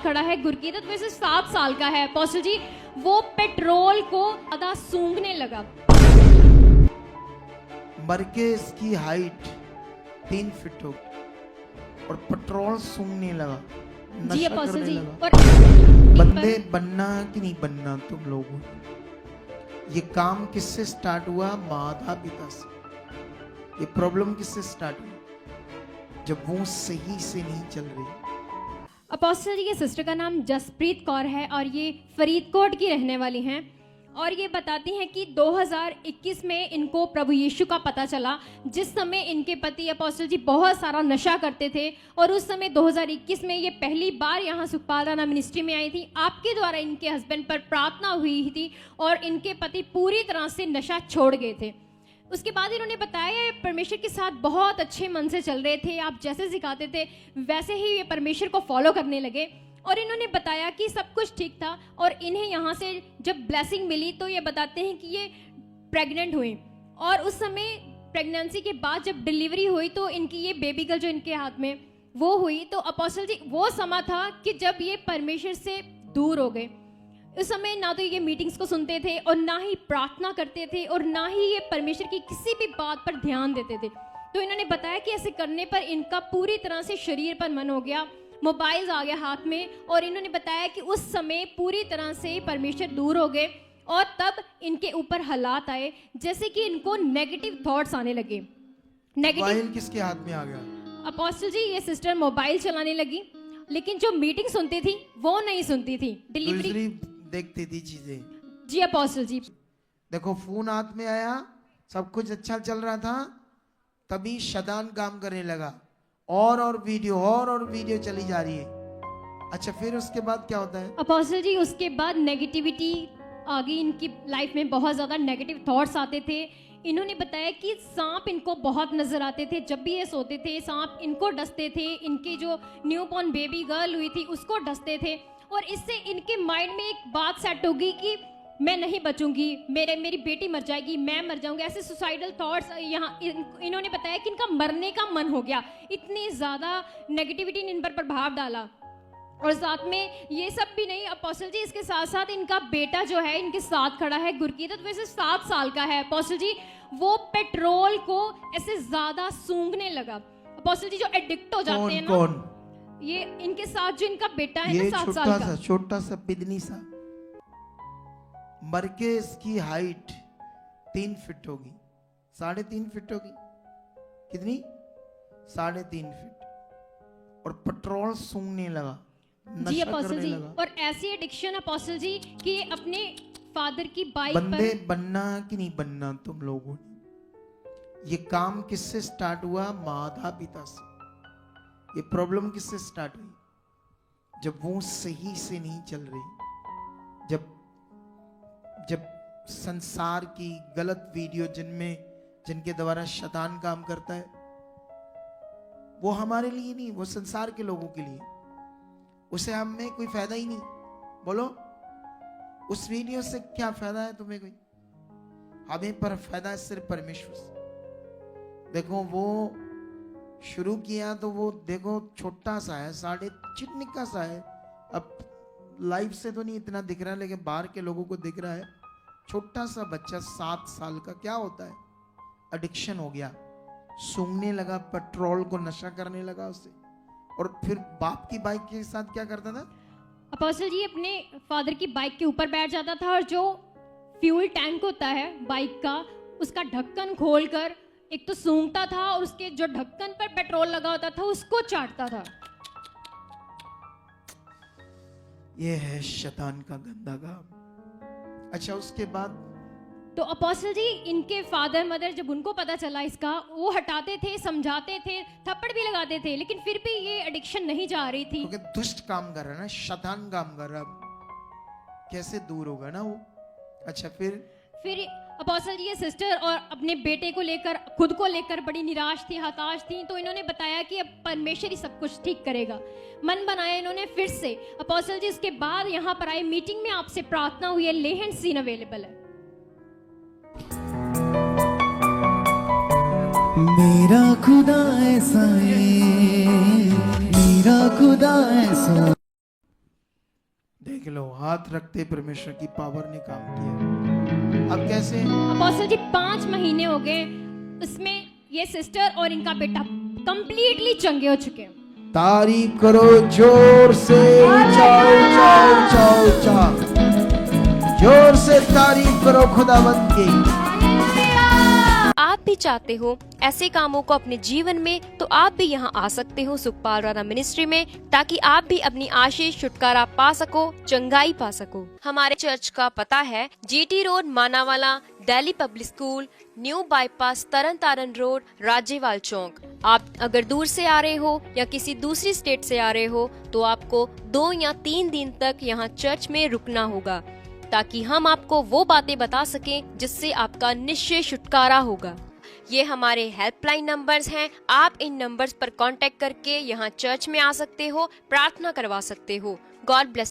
खड़ा है गुरकीरत, वैसे 7 साल का है अपोस्टल जी। वो पेट्रोल को ज्यादा सूंघने लगा। मरकेज की हाइट 3 फीट हो और पेट्रोल सूंघने लगा, जी नशा अपोस्टल करने जी। लगा। और बंदे बनना कि नहीं बनना तुम लोगों? ये काम किससे स्टार्ट हुआ? माता पिता से। ये प्रॉब्लम किससे स्टार्ट हुई? जब वो सही से नहीं चल रही। अपोस्टल जी के सिस्टर का नाम जसप्रीत कौर है और ये फरीदकोट की रहने वाली हैं। और ये बताती हैं कि 2021 में इनको प्रभु यीशु का पता चला, जिस समय इनके पति अपोस्टल जी बहुत सारा नशा करते थे। और उस समय 2021 में ये पहली बार यहाँ सुखपाल राणा मिनिस्ट्री में आई थी। आपके द्वारा इनके हस्बैंड पर प्रार्थना हुई थी और इनके पति पूरी तरह से नशा छोड़ गए थे। उसके बाद इन्होंने बताया परमेश्वर के साथ बहुत अच्छे मन से चल रहे थे, आप जैसे सिखाते थे वैसे ही ये परमेश्वर को फॉलो करने लगे। और इन्होंने बताया कि सब कुछ ठीक था और इन्हें यहाँ से जब ब्लेसिंग मिली तो ये बताते हैं कि ये प्रेग्नेंट हुए। और उस समय प्रेगनेंसी के बाद जब डिलीवरी हुई तो इनकी ये बेबी गर्ल जो इनके हाथ में वो हुई। तो अपोस्टल जी वो समय था कि जब ये परमेश्वर से दूर हो गए। उस समय ना तो ये मीटिंग्स को सुनते थे और ना ही प्रार्थना करते थे और ना ही ये परमेश्वर की किसी भी बात पर ध्यान देते थे। तो इन्होंने बताया कि ऐसे करने पर इनका पूरी तरह से शरीर पर मन हो गया, मोबाइल्स आ गया हाथ में। और इन्होंने बताया कि उस समय पूरी तरह से परमेश्वर दूर हो गए और तब इनके ऊपर हालात आए जैसे कि इनको नेगेटिव थॉट्स आने लगे। मोबाइल किसके हाथ में आ गया? अपोस्टल जी ये सिस्टर मोबाइल चलाने लगी, लेकिन जो मीटिंग सुनती थी वो नहीं सुनती थी, डिलीवरी देखती थी चीजें। जी अपोस्टल जी। देखो फोन हाथ में आया, सब कुछ अच्छा चल रहा था, तभी शैतान काम करने लगा और वीडियो चली जा रही है। अच्छा फिर उसके बाद क्या होता है? अपोस्टल जी उसके बाद नेगेटिविटी आ गई इनकी लाइफ में, बहुत ज़्यादा नेगेटिव थॉट्स आते थे। इन्होंने बताया कि सांप इनको बहुत नजर आते थे, जब भी ये सोते थे सांप इनको डसते थे। इनकी जो न्यूबॉर्न बेबी गर्ल हुई थी उसको डसते थे और इससे इनके माइंड में एक बात सेट होगी कि मैं नहीं बचूंगी, मेरी बेटी मर जाएगी, मैं मर जाऊंगी। ऐसे सुसाइडल थॉट्स यहाँ इन्होंने बताया कि इनका मरने का मन हो गया। इतनी ज़्यादा नेगेटिविटी ने इन पर प्रभाव डाला। और साथ में ये सब भी नहीं अपोस्टल जी, इसके साथ साथ इनका बेटा जो है इनके साथ खड़ा है गुरकीरत, वैसे 7 साल का है अपोस्टल जी। वो पेट्रोल को ऐसे ज़्यादा सूंघने लगा अपोस्टल जी, जो एडिक्ट हो जाते हैं ना। कौन? ये इनके साथ जो इनका बेटा है ये ना 7 साल का, छोटा सा पिदनी सा। मरकेज की हाइट 3 फीट होगी, 3.5 फीट होगी। कितनी? 3.5 फीट। और पेट्रोल सूंघने लगा, जी नशा अपोस्टल करने जी। लगा। और ऐसी एडिक्शन अपोस्टल जी कि अपने फादर की बाइक बंदे पर बनना कि नहीं बनना तुम लोगों ने? ये काम किससे स्टार्ट हुआ? माता पिता से। ये प्रॉब्लम किससे स्टार्ट हुई? जब वो सही से नहीं चल रही। जब संसार की गलत वीडियो जिनके द्वारा शैतान काम करता है, वो हमारे लिए नहीं, वो संसार के लोगों के लिए। उसे हमें कोई फायदा ही नहीं। बोलो उस वीडियो से क्या फायदा है तुम्हें? कोई हमें पर फायदा है सिर्फ परमेश्वर से। देखो वो शुरू किया तो वो देखो छोटा सा है, 3.5 निक्का सा है। अब लाइव से तो नहीं इतना दिख रहा, लेकिन बाहर के लोगों को दिख रहा है। छोटा सा बच्चा 7 साल का, क्या होता है? एडिक्शन हो गया, सूंघने लगा, पेट्रोल को नशा करने लगा उसे। और फिर बाप की बाइक के साथ क्या करता था? अपोस्टल जी अपने फादर की बाइक के ऊपर बैठ जाता था और जो फ्यूल टैंक होता है बाइक का, उसका ढक्कन खोलकर एक तो सूंघता था और उसके जो ढक्कन पर पेट्रोल लगा होता था उसको चाटता था। ये है शैतान का गंदा काम। अच्छा उसके बाद तो अपोस्टल जी इनके फादर मदर जब उनको पता चला इसका, वो हटाते थे, समझाते थे, थप्पड़ भी लगाते थे, लेकिन फिर भी ये एडिक्शन नहीं जा रही थी। क्योंकि दुष्ट काम कर रहा है ना, शैतान काम कर रहा है, कैसे दूर होगा ना वो। अच्छा फिर अपोस्टल जी ये सिस्टर और अपने बेटे को लेकर, खुद को लेकर बड़ी निराश थी, हताश थी। तो इन्होंने बताया कि अब परमेश्वर ही सब कुछ ठीक करेगा। मन बनाया इन्होंने फिर से। अपोस्टल जी उसके बाद यहाँ पर आए, मीटिंग में आपसे प्रार्थना हुई है, लेहन सीन अवेलेबल है। मेरा खुदा ऐसा है, मेरा खुदा ऐसा। निकलो। हाथ रखते परमेश्वर की पावर ने काम किया। अब कैसे? अपोस्टल जी 5 महीने हो गए, उसमें ये सिस्टर और इनका बेटा कंप्लीटली चंगे हो चुके हैं। तारीफ करो जोर से, ऊंचा ऊंचा ऊंचा ऊंचा, जोर से तारीफ करो खुदावंद की। आप भी चाहते हो ऐसे कामों को अपने जीवन में, तो आप भी यहाँ आ सकते हो सुखपाल राणा मिनिस्ट्री में, ताकि आप भी अपनी आशीष छुटकारा पा सको, चंगाई पा सको। हमारे चर्च का पता है GT road Manawala, Delhi public school, new bypass, Tarn Taran road, Rajyawal Chowk. आप अगर दूर से आ रहे हो या किसी दूसरी स्टेट से आ रहे हो तो आपको 2 या 3 दिन तक यहाँ चर्च में रुकना होगा, ताकि हम आपको वो बातें बता सकें जिससे आपका निश्चय छुटकारा होगा। ये हमारे हेल्पलाइन नंबर्स हैं। आप इन नंबर्स पर कांटेक्ट करके यहाँ चर्च में आ सकते हो, प्रार्थना करवा सकते हो। God bless.